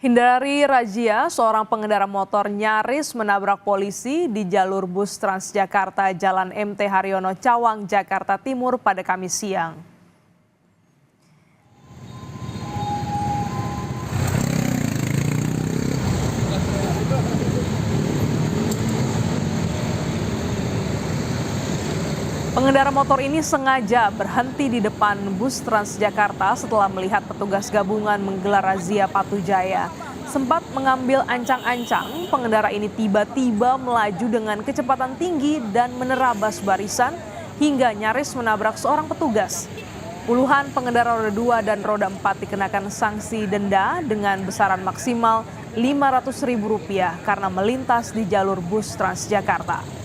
Hindari razia, seorang pengendara motor nyaris menabrak polisi di jalur bus Transjakarta Jalan MT Haryono Cawang, Jakarta Timur pada Kamis siang. Pengendara motor ini sengaja berhenti di depan bus Transjakarta setelah melihat petugas gabungan menggelar razia Patu Jaya. Sempat mengambil ancang-ancang, pengendara ini tiba-tiba melaju dengan kecepatan tinggi dan menerabas barisan hingga nyaris menabrak seorang petugas. Puluhan pengendara roda 2 dan roda 4 dikenakan sanksi denda dengan besaran maksimal Rp500.000 karena melintas di jalur bus Transjakarta.